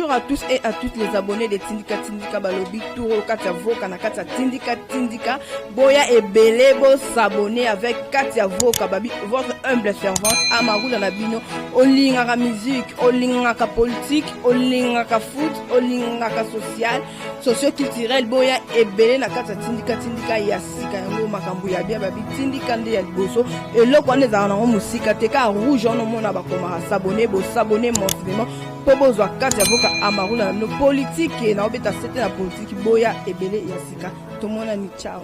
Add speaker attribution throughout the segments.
Speaker 1: Bonjour à tous et à toutes les abonnés de Tindika Tindika Balobi Touro Katia Voka na Katia Tindika Tindika Boya et Belebo s'abonner avec Katia Voka Babi, votre humble servante Amarou dans la bino. Olingaka musique, olingaka politique, olingaka foot, olingaka social, socio-culturel. Boya et Belé na Katia Tindika Tindika Yasika yango makambu ya bia Babi Tindika nde ya liboso. Et là quand les arnamo musika teka rouge on mona bakoma s'abonner bo s'abonner mensuellement. Pobozo Katia Voka Amarou na no politique et na obeta c'était la politique Boya et Belé Yasika. Tout le monde a ni ciao.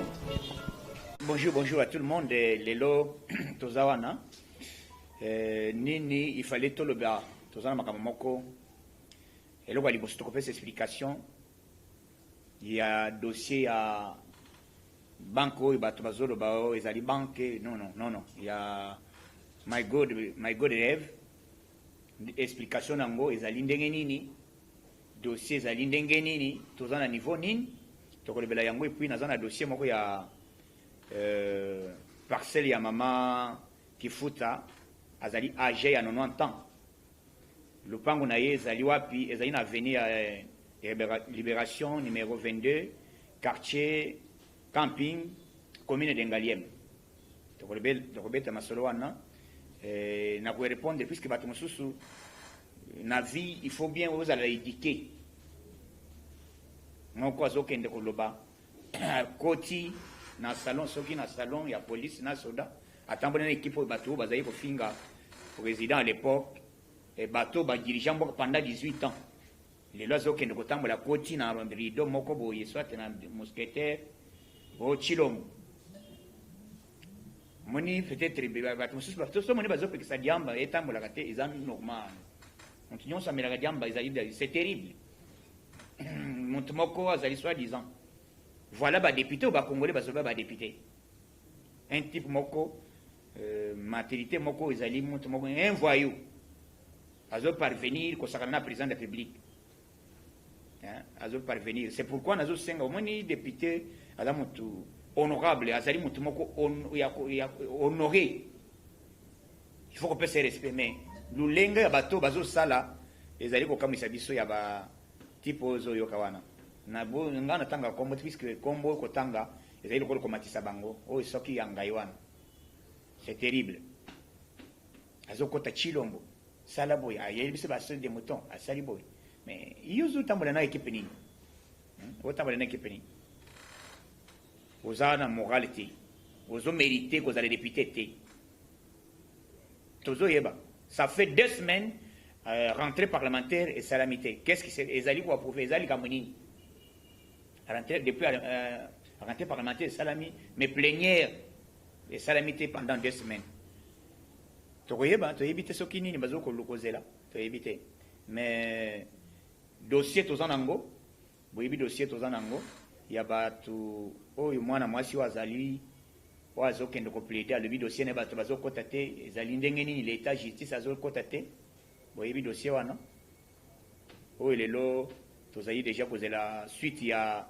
Speaker 2: Bonjour à tout le monde. Lelo tozawana. Nini il fallait tout le bas. Tozana makamoko. Et là il faut se trouver cette explication. Il y a dossier à banco et batubazolo bao ezali banque non. Il y a my god rêve. Explication nango ezali ndenge nini. Dossier ezali ndenge nini. Tozana niveau nini. Tokolebela yango et puis nazana dossier moko ya parcelle ya mama Kifuta azali âgé ya 90 ans. Lupango na ye ezali wapi ezali na avenue Libération numéro 22 quartier camping commune de Ngaliem. Tokolebeta masolo wana na ko répondre puisque bato mosusu na vie il faut bien vous allez éduquer. Moko azokende koloba koti na salon soki na salon ya police na soda atambona équipe bateau bazali ko finga président à l'époque et bateau ba dirigeant pendant 18 ans les lois okende ko tambola koti na rideau moko boye soit na mousquetaire bo chilom moni peut-être bateau sous bateau so moni bazo pekisa diamba et tambola kate ezami normal continuons ça mais la diamba c'est terrible montemoko azali soi-disant. Voilà ba député ou ba congolais ba député. Un type moko matérité moko ezali monte moko un voyou. Azo parvenir ko sakana président de la République. Azo parvenir. C'est pourquoi nazo senga au moins député ala mutu honorable azali mutu moko honoré. Il faut qu'on puisse se respecter mais lulenga ya bato bazo sala ezali ko kamisa biso ya ba type ozo yokawana. Na bo ngana tanga kombo puisque kombo ko tanga ezali ko matisa bango o soki ya ngaiwana c'est terrible azokota chilombo sala boy ayeli bise ba seul de mouton a sali boy mais yuzu tambola na équipe ni o tambola na équipe ni ozana moralité ozo mériter ko za les députés té tozo yeba ça fait 2 semaines rentrée parlementaire et salamité qu'est-ce qui c'est ezali ko approuver ezali kamoni depuis la rentrée parlementaire salami mais plénière et salamité pendant 2 semaines. Tu éviter ce qui n'est pas au lokozela, tu éviter. Mais dossier tous en ango, boyebi dossier tous en ango, il y a batu oh mwana mwasi wazali wazo kende compléter le dossier ne batu bazo kotate ezali ndenge nini l'état justice azo kotate boyebi dossier wana oh lelo tozali déjà posé la suite il y a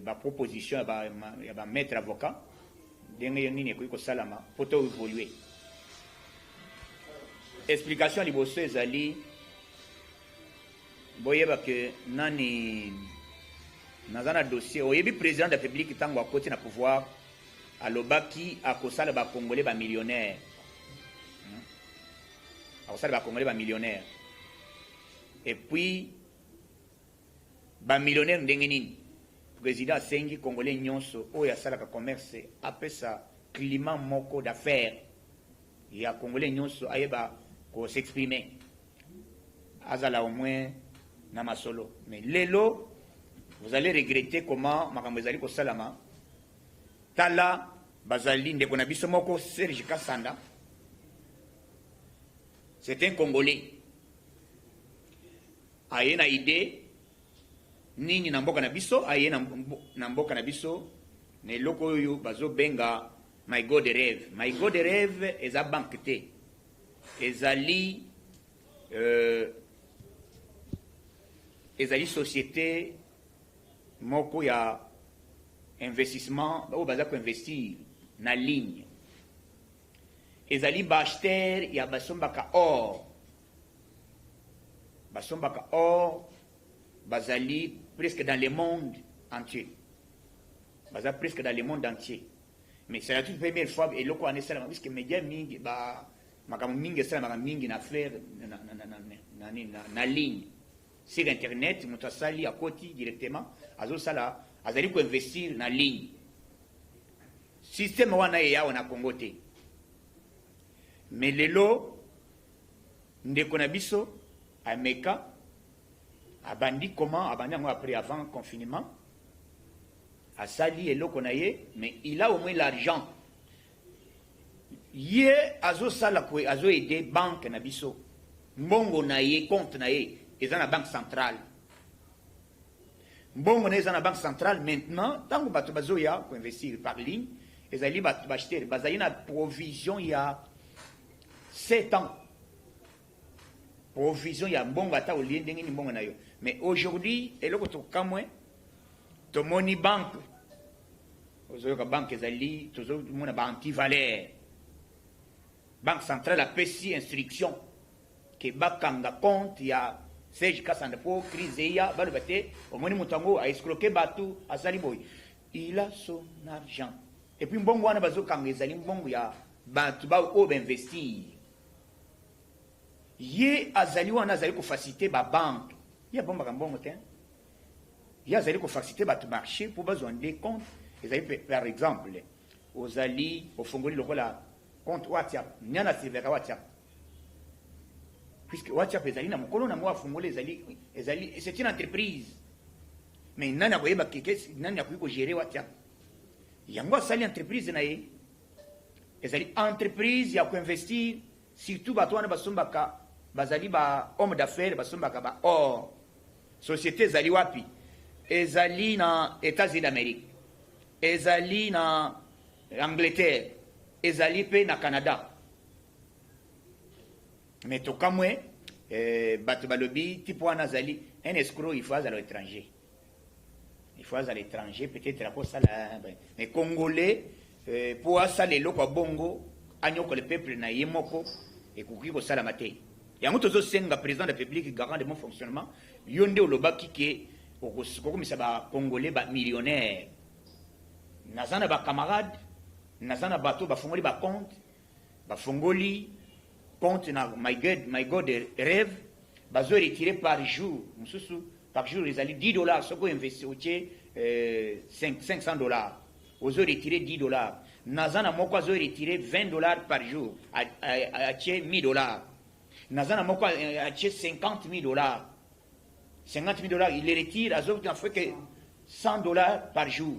Speaker 2: ba proposition ya ba maître avocat ndenge nini ko salama poto évoluer explication liboso ezali boyeba que nani nazana dossier oyebi président de la République tango akoti na pouvoir alobaki akosala ba congolais ba millionnaire akosala ba congolais ba millionnaire et puis ba millionnaire ndenge nini président sengi congolais nyonso oya salaka commerce apesa climat moko d'affaires ya congolais nyonso ayeba ko s'exprimer azala au moins na masolo mais lelo vous allez regretter comment makambo ezali ko salama tala bazali ndeko na biso moko Serge Kasanda c'est un congolais ayena idée nini na mboka na biso aye na mboka na biso ne loko oyo bazo benga my god rêve eza banque te ezali société moko ya investissement o baza ko investir na ligne ezali ba acheteur ya basombaka or basombaka or bazali presque dans le monde entier. Bazali presque dans le monde entier. Mais c'est la toute première fois et loko ane sala parce que média mingi ba makambo mingi sala makambo mingi na faire na ligne sur internet mutu asali akoti directement azo sala azali ko investir na ligne. Système wana ya na Congo te. Mais lelo ndeko na biso ameka abandi comment abandi après avant confinement asali eloko na ye, mais il a au moins l'argent. Ye azo sala ko azo aider banque na biso. Mbongo na ye compte na ye eza na banque centrale. Mbongo na eza na banque centrale maintenant tango bato bazo ya ko investir par ligne, ezali bato bacheter bazali na provision ya 7 ans. Provision ya mbongo ata olie ndenge ni mbongo na yo. Mais aujourd'hui eloko to kamwe to moni banque ozoyoka banque ezali tozo mona ba anti-valeur. Banque centrale a pesi instruction que bakanga compte ya Serge Kassanda po crise ya balo bate omoni mutango a escroquer batu asali boy. Il a son argent. Et puis mbongo wana bazo kanga ezali mbongo ya batu ba o investir. Ye azali wana azali ko faciliter ba banque. Ya bomba mbongo te. Ye azali ko faciliter ba marché pour besoin des comptes. Ezali par exemple ozali ofongoli lokola compte WhatsApp. Nyana silvera WhatsApp. Puisque WhatsApp ezali na mokolo na mwa fongoli ezali c'est une entreprise. Mais nani akoyeba keke nani akoyiko gérer WhatsApp. Yango asali entreprise na ye. Ezali entreprise ya ko investir surtout bato wana basombaka bazali ba homme d'affaires basombaka ba or société ezali wapi ezali na États-Unis d'Amérique ezali na Angleterre ezali pe na Canada. Mais to kamwe bato balobi tipo wana azali un escroc il faut à l'étranger. Il faut à l'étranger peut-être la poste là mais congolais pour ça les loko bongo anyoko le peuple na yemoko et kuki ko sala maté. Yango tozo senga président de la République garant de mon fonctionnement yonde olobaki ke okosiko komisa ba congolais ba millionnaire. Nazana ba camarade, nazana bato ba fongoli ba compte, ba fongoli compte na my god rêve bazo retirer par jour, mususu par jour ils allaient $10 soko investi oche $500. Ozo retirer $10. Nazana moko azo retirer $20 par jour à $1,000. Nazana moko a $50,000. $50,000 il les retire azo en fait que $100 par jour.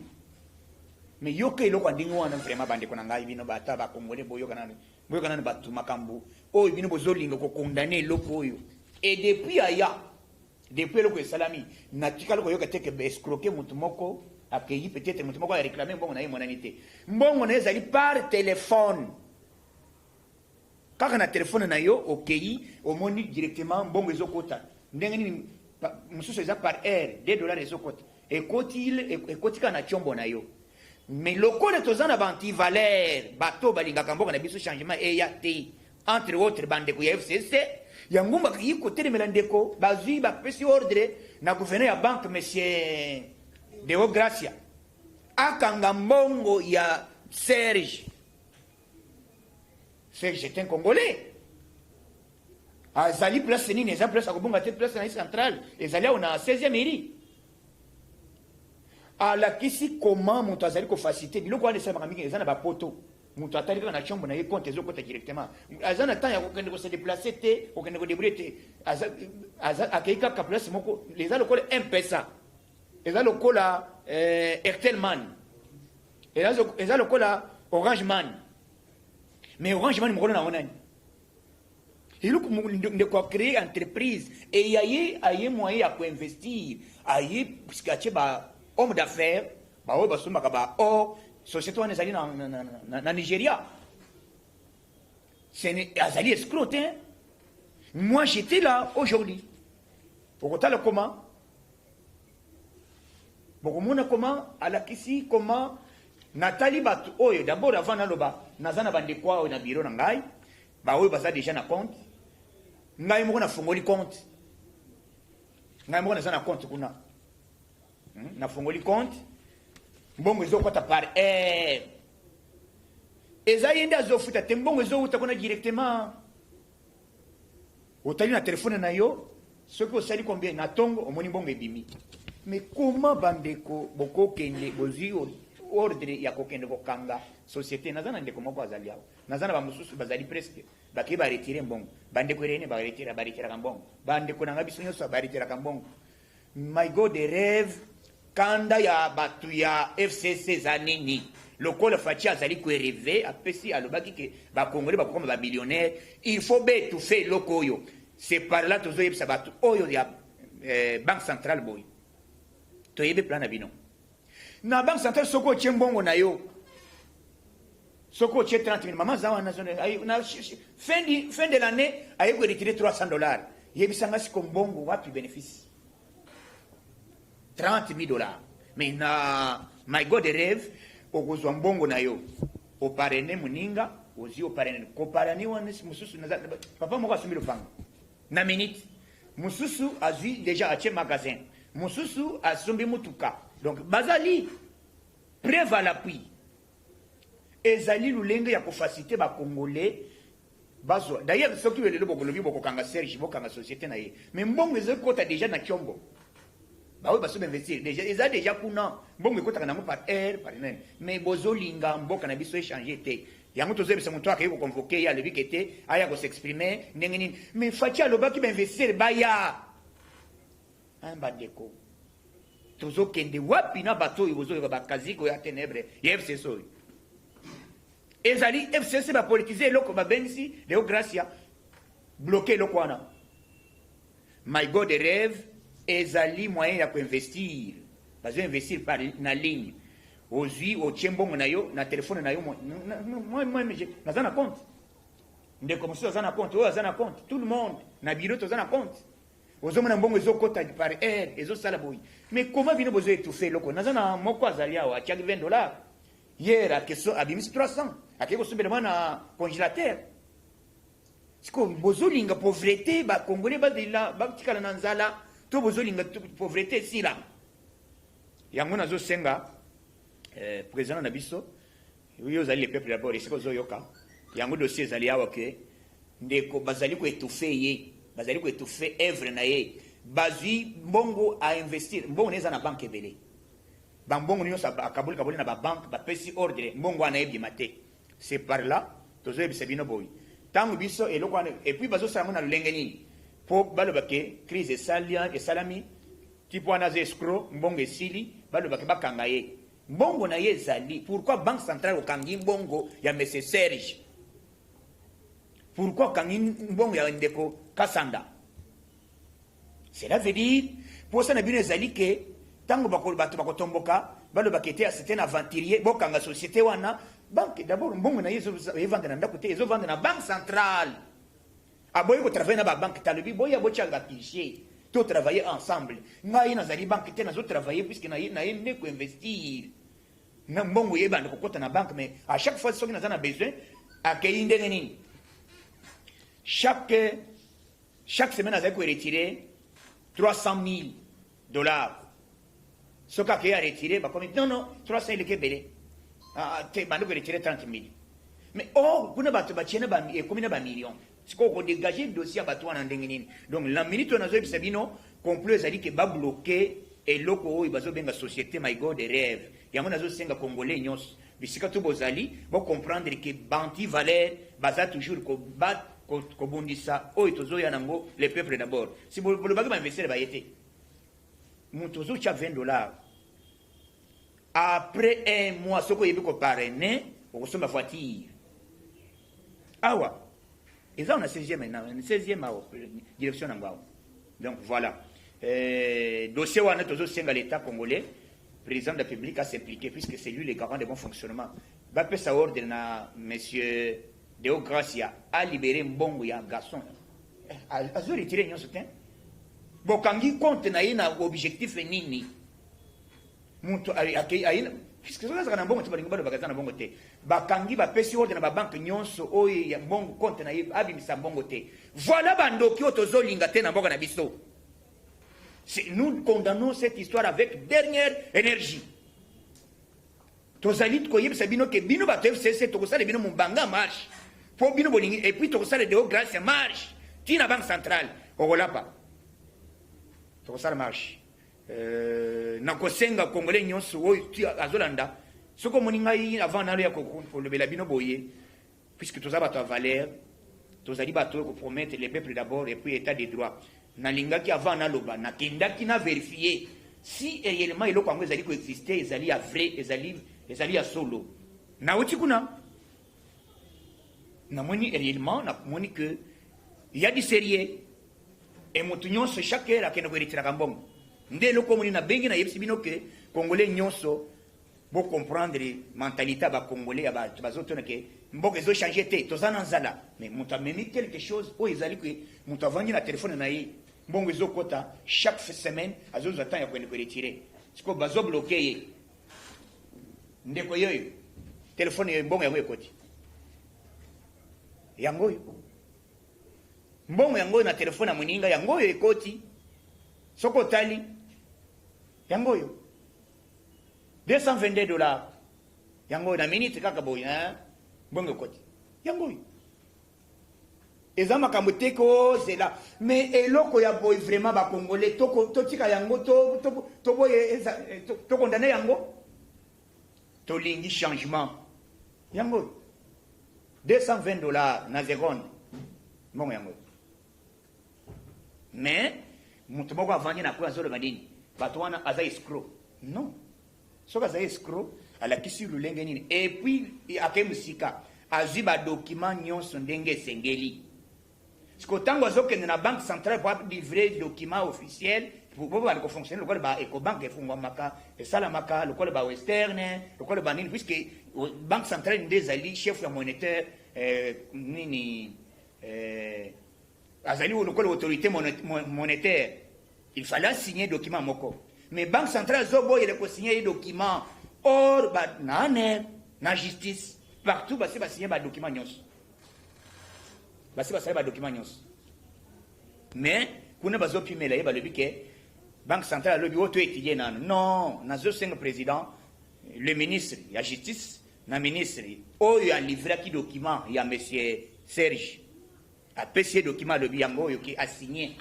Speaker 2: Mais yoke eloko ndingo wana vraiment bande kona ngai bino bata ba kongole boyo kana batu makambo oyo bino bozolinga ko condamner eloko oyo. Et depuis aya depuis eloko salami natikalo ko yoka teke be escroquer mutu moko accueilli peut-être mutu moko a réclamer mbongo na ye monanité mbongo na ezali par téléphone kaka na téléphone na yo okei omoni directement mbongo ezokota ndenge nini mususu eza par heure $2 ezokota ekoti kana chombo na yo. Mais lokole tozana ba anti-valeur bato balingaka mboka na biso changement eya te entre autres bandeko ya FCC ya ngumba ki côté de melandeko bazui ba pesi ordre na gouverneur ya banque monsieur Deo Gracia akanga mbongo ya Serge est un Congolais azali place nini eza place akobonga te place na centrale ezali on a 16e mairie. Alors qu'ici comment mon azali ko faciliter biloko wana esa makamiki eza na ba poto mutu atali na chombo na ye compte ezokota directement azana temps ya kokende ko se déplacer te kokende ko débrouiller te aza akaika ka place moko les alokola M-Pesa eza lokola Airtelman eza lokola Orange Man mais Orange Man mokolo na onani iloko de ko créer entreprise et yaye moyen ya ko investir aye puisque ba homme d'affaires ba o basuma ka ba o société wana ezali na Nigeria c'est azali escroc hein. Moi j'étais là aujourd'hui pour le comment bokomona comment alakisi comment Nathalie batu oyo d'abord avant naloba nazana bande kwa na bureau na ngai ba oyo baza déjà na compte ngai moko na fongoli compte ngai moko naza na compte kuna nafungoli compte mbongo ezokota par heure eza ye nde azofuta te mbongo ezowuta kuna directement otali na telefone na yo soki osali combien na ntongo omoni mbongo ebimi. Mais comment bandeko bokokende bozwi ordre ya kokende kokanga société naza na ndeko moko azali awa naza na bamosusu bazali presque bakei baretire mbongo bandeko erene baretiraka mbongo bandeko nanga biso nyonso baretiraka mbongo. My God de rêve kanda ya batu ya FCC eza nini lokola faci azali koereve apesi alobaki ke bakongole bakokoma bamillionnaire il faut betufe eloko oyo. C'est par là tozoyebisa batu oyo ya banque centrale boy toyebe plan na bino na banque centrale soko otie mbongo na yo soko otie 30 000 mama zawa na fin de l'année aye ko retirer $300 yebisanga siko mbongo wapi bénéfice 30 000 $. Mais na my God rêve okozwa mbongo na yo oparene muninga ozi oparene koparani wana mususu na papa moko asumi lopanga na minute mususu azwi déjà atie magasin mususu asombi mutuka donc bazali preuve à l'appui ezali lulenge ya kofaciliter bakongolais bazwa d'ailleurs soki welelo bokolobi bokokanga Serge bokanga société na ye mais mbongo ezokota déjà na kyombo bawe basobe investir déjà eza déjà kuna mbongo ekotaka nango par heure par nene mais bozolinga mboka na biso échanger te yango tozebisa moto akei koconvoke ye alobi ke te aya kosexprime ndenge nini mais faci alobaki bainvestir baya bandeko tozokende wapi na bato oyo bozoyoka bakaziko ya ténèbre ya FCC oyo ezali FCC bapolitize eloko babengisi Leo Gracia bloqué eloko wana. My God rêve ezali moyen ya koinvestir bazoinvestir par na ligne ozwi otie mbongo na yo na telefone na yo naza na compte ndeko mosusu aza na compte oyo aza na compte tout le monde na biro toza na compte ozomona mbongo ezokota par heure ezosala boyi. Mais comment bino bozo étouffer eloko naza na moko azali awa atiaki $20 hier akeso abimisi 300 akei kosombela mwa na congélateur siko bozolinga pauvreté bakongole bazela batikala na nzala to bozolinga pauvreté esila yango nazosenga président na biso oyo ozali le peuple d'abord esika ozoyoka yango dossier ezali awa ke ndeko bazali koétouffe ye bazali koétouffe œuvre na ye bazwi mbongo a investir mbongo neza na banque ebele bambongo nyonso akaboli na babanke bapesi ordre mbongo wana ebima te. C'est par là tozoyebisa bino boyi ntango biso eloko wana epuis bazosala ngo na lolenge nini mpo balobake crise esalami tipo wana aza escro mbongo esili balobake bakanga ye mbongo na ye ezali. Pourquoi banque centrale okangi mbongo ya monsieur Serge? Pourquoi okangi mbongo ya ndeko Kasanda? Cela veut dire pour ça na bino ezali ke tango bato bakotomboka balobake te c'était un aventurier bokanga société wana banque d'abord mbongo na ye evanda na ndako te ezovanda na banque centrale aboyi kotravaille na babanke talobi boya botyaka bapiché to travailler ensemble ngai nazali banque te nazotravailler puisque na ye nde koinvestir na mbongo ye banda kokota na banque. Mais à chaque fois soki naza na besoin akei ndenge nini chaque semaine azali koretirer $300,000 soki akei aretire bakomi non 300 eleki ebele te bandi koretire 30 000. Mais kuna bato batiena ekomi na bamillion sikoyo kodégage dossier ya bato wana ndenge nini. Donc la minute oyo nazoyebisa bino complot ezali ke babloke eloko oyo bazobenga société My God rêve yango nazosenga congolais nyonso bisika to bozali bocomprendre ke banti valeur baza toujours kobundisa oyo tozoya nango le peuple d'abord. Si bolobaki bainvestir baye te moto ozotya $20 après un mois soko yebi koparene okosomba voiture awa eza na 16e awa direction nango awa. Donc voilà dossier wana tozosenga l'état congolais président de la République à s'impliquer puisque c'est lui le garant de bon fonctionnement bapesa ordre na monsieur Deo Gracia a libéré mbongo ya garçon azo retirer nyonso te bokangi compte na ye na objectif nini mutu ayina puisque soka na mbongo tibalingo bado bakaza na mbongo te bakangi bapesi ordre na babanke nyonso oyo ya mbongo compte na ye abimisa mbongo te. Voilà bandoki oyo tozolinga te na mboka na biso Nous condamnons cette histoire avec dernière énergie. Tozali koyeb sabino ke bino bato FCC tokosala bino mubanga marche. Po bino bolingi et puis tokosala de grâce marche. Tina banque centrale okolapa. Tokosala marche. Nakosenga congolais nyonso oyo azolanda. Soko moninga yi avant na ya ko lebela bino boye puisque tozaba bato valeur, tozali bato ko promettre les peuples d'abord et puis état de droit. Nalingaki avant na loba na kendaki na vérifier si réellement il ko ezali ko exister ezali a vrai ezali a solo na uti kuna na moni réellement na moni que il y a du sérieux et motu nyonso chaque heure akena ko retira kambongo ndelo ko moni na bengi na yebisi bino que congolais nyonso bo comprendre mentalité ba congolais ba bazotona ke mboka ezo changer te tozana nzala mais mutu amemi quelque chose o ezali que mutu avandi na téléphone na ye mbongo ezo kota chaque semaine azozo temps ya kwenda ko retirer siko bazo bloquer ye ndeko yoyo téléphone yo mbongo yango ekoti yango mbongo yango na téléphone ya moninga yango yo ekoti soko tali yango yo $222 yango na minute kaka boy hein mbongo ekoti yango yo eza makambo te ko zela mais eloko ya boy vraiment ba congolais to tika yango to boye to condamner yango to lingi changement yango $220 na seconde mbongo yango mais mutu moko avandi na kwa zolo badini bato wana aza escroc non soka aza escroc alakisi lulenge nini et puis akemusika azwi badocument nyonso ndenge esengeli siko ntango azokende na banque centrale po livrer document officiel po bandi kofonctionne lokola ba ecobank efungwamaka esalamaka lokola ba western lokola ba nini puisque banque centrale nde ezali chef ya monétaire nini azali lokola autorité monétaire il fallait signer document moko mais banque centrale zoboyele kosigner document or ba na aner na justice partout basi basigner ba document nyonso basi basali ba document nyonso mais kuna bazopimela ye balobi ke banque centrale alobi oyo to étudier nano non nazosenga président le ministre ya justice na ministre oyo alivraki document ya monsieur Serge apesi ye document alobi yango oyo ki asigné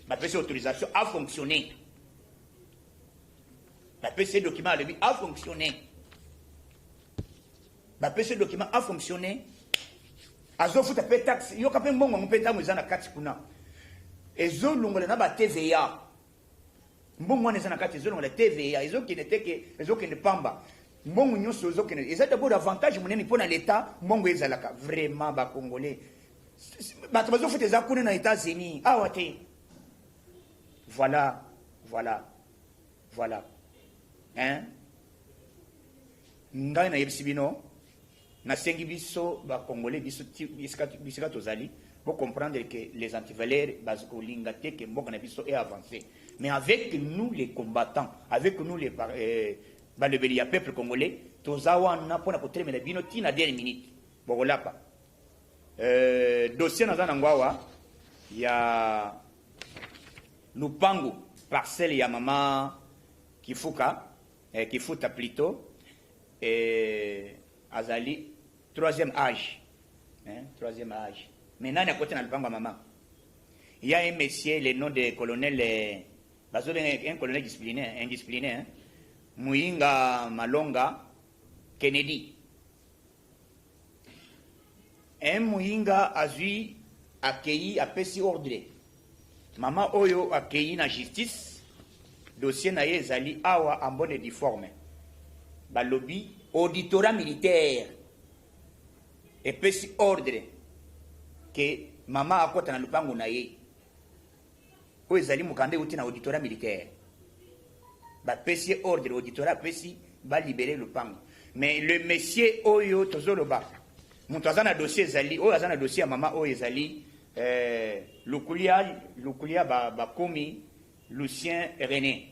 Speaker 2: bapesi autorisation à fonctionner bapesi ye document alobi à fonctionner bapesi ye document à fonctionner azofuta pe taxe yoka pe mbongo mpe ntango eza na kati kuna ezolongola na ba TVA mbongo wana eza na kati ezolongola TVA ezokende teke ezokende pamba mbongo nyonso ezokende eza d'abord avantage monene mpona l'État mbongo ezalaka vraiment ba congolais bato bazofuta eza kuna na États-Unis awa te voilà hein ngai na yebisi bino nasengi biso ba congolais biso bisika tozali pour comprendre que les antivaleurs bazoko linga te que mboka na biso est avancé mais avec nous les combattants avec nous les balebeli ya peuple congolais tozawana pona kotremela bino tina dernière minute bokolapa dossier naza na ngwawa ya lupango parcelle ya mama Kifuka Kifuta plutôt azali troisième âge. Troisième âge. Maintenant, à côté de la maman. Il y a un monsieur, le nom de colonel, un colonel disciplinaire, indiscipliné, Muyinga Malonga Kennedy. Un Muyinga a vu accueilli à Pessi ordre. Maman Oyo accueilli na justice. Dossier na yezali awa en bonne et difforme. Balobi auditorat militaire. Et puis ordre que maman a kota na lupango na ye o ezali mukande uti na auditorat militaire ba pesi ordre auditorat pesi ba libérer lupango mais le monsieur oyo tozoloba mutu azana dossier ezali oyo azana dossier ya mama oyo ezali lukulia ba komi Lucien René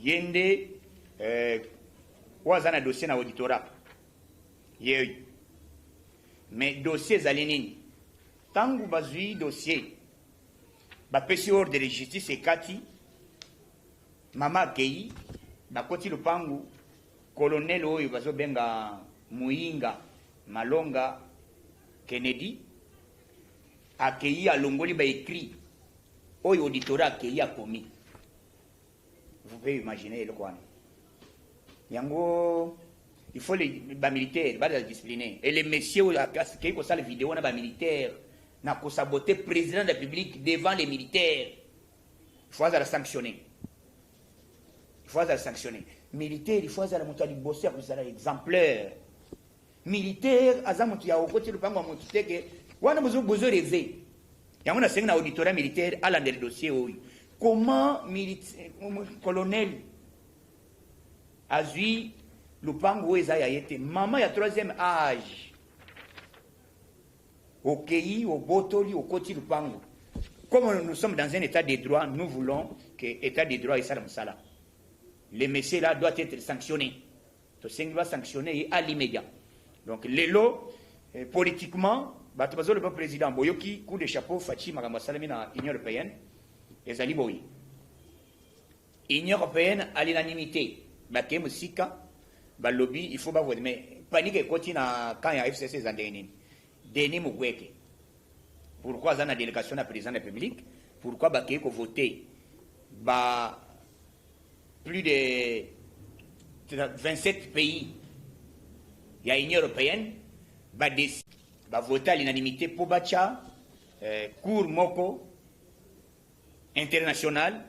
Speaker 2: yende oyo azana dossier na auditorat ye mais dossier ezali nini tangu bazwi dossier bapesi ordre de justice ekati mama akei bakoti lupangu colonel oyo bazobenga Muinga Malonga Kennedy akei alongoli ba écrit oyo auditorat akei akomi. Vous pouvez imaginer le quoi. Yango il faut les militaires ba discipliner et les messieurs qui ko sala vidéo na ba militaire na ko saboter président de la République devant les militaires. Il faut la sanctionner. Il faut la sanctionner. Militaire, il faut la monter à bosser pour ça exemplaire. Militaire, azamutu ya okoti lupango wa mututeke, wana besoin rêver. Yango na senga na auditorat militaire à l'an des dossiers oyo. Comment militaire colonel azui lupango eza ya yete maman ya 3e âge. Au pays, au botoli, au koti lupango. Comme nous sommes dans un état de droit, nous voulons que l'état de droit est ça. Les messieurs là doivent être sanctionnés. Le Seigneur doit sanctionner à l'immédiat. Donc, les lots, politiquement, le président Boyoki, coup de chapeau, Fachi, Maramba Salami dans l'Union européenne, et Zali Boyi. L'Union européenne à l'unanimité. Bakem Sika, Balobi, il faut pas voir. Mais panique et continue quand il y a FCC Zandéni. Denis Mugweke. Pourquoi dans la délégation de la présidente de la République? Pourquoi Baké ko voté plus de 27 pays? Il y a l'Union européenne va voter à l'unanimité pour Bacha, Cour Moko, international,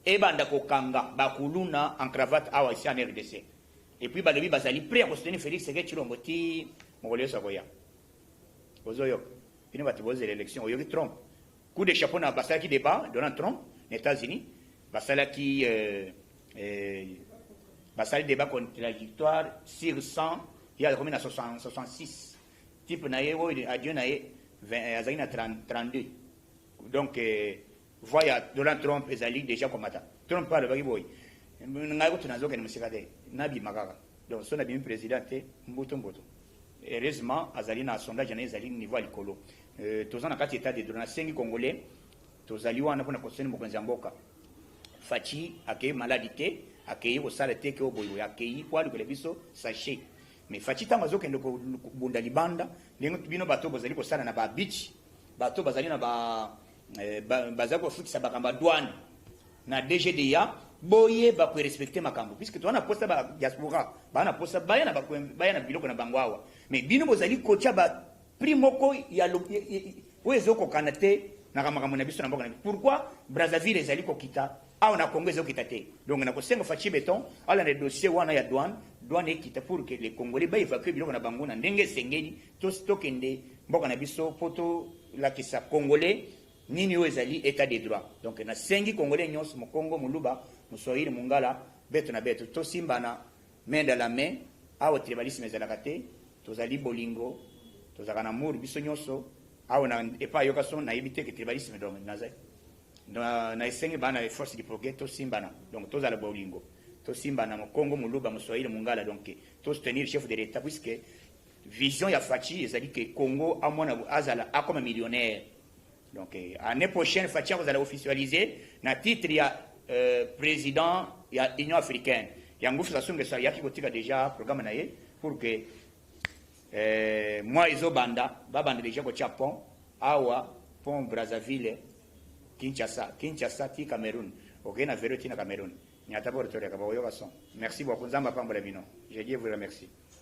Speaker 2: et Bandako Kanga, Bakuluna en cravate à ici en RDC. Et puis Balobi Bazali prêt à soutenir Félix Seguet Chilomoti, Mongolais Savoya. Ozoyok. Il va te poser l'élection. Il y a Trump. Coup de chapeau dans Bassala qui débat, Donald Trump, les États-Unis. Bassala qui Bassala débat contre la victoire sur 100, il y a combien à 66. Type naïo, adieu naïe, 32. Donc, voyez Donald Trump et Zali déjà combattant. Trump parle de Boy. Naïo, tu n'as aucun monsieur Nabi Magaga. Donc, son ami président, Mboto. Heureusement, Azali na sondage na Azali niveau alikolo. Tozana na kati état de droit na sengi congolais, tozali wana pona koseni mokonzi mboka. Fachi akei maladité, akei ko salete ke oboyo, akei kwa likole biso sachet. Mais Fachi tamazo kende ko bunda libanda, lengo bino bato bazali ko sala na ba beach, bato bazali na bazako futisa bakamba douane na DGDA. Boye ba ko respecter makambo puisque tu ana posta ba diaspora ba na posta ba na biloko na bangwawa mais bino bozali kocha ba primoko ya wezo ko kanate na makambo na biso na mboka. Pourquoi Brazzaville ezali ko kita a na Congo ezali kita te. Donc na ko senga Fachi Beton ala na dossier wana ya douane ekita pour que les Congolais ba évacuer biloko na bango na ndenge sengeli to stokende mboka na biso poto la kisa Congolais nini ezali état de droit. Donc na sengi Congolais nyos mo Congo muluba Muswahili Mungala, beto na beto, to simbana, main dans la main, awa tribalisme ezalakate, tozali bolingo, tozaka na mur biso nyonso, awa na epa yokaso na yebite ke tribalisme donc nazai. Na esengi bana force du progrès to simbana. Donc tozala bolingo, to simbana mo Congo muluba Muswahili Mungala donc to soutenir chef de l'État puisque vision ya Fachi ezali que Congo a mona azala a comme millionnaire. Donc année prochaine Fachi vous allez officialiser na titre ya président de l'Union africaine. Il y a un gouvernement qui a déjà programme pour que moi, ils ont déjà au Japon, Awa, Pont Brazzaville, Kinshasa, ti Cameroun. Ok, na vérité na Cameroun. Merci beaucoup. Je dis vous remercie.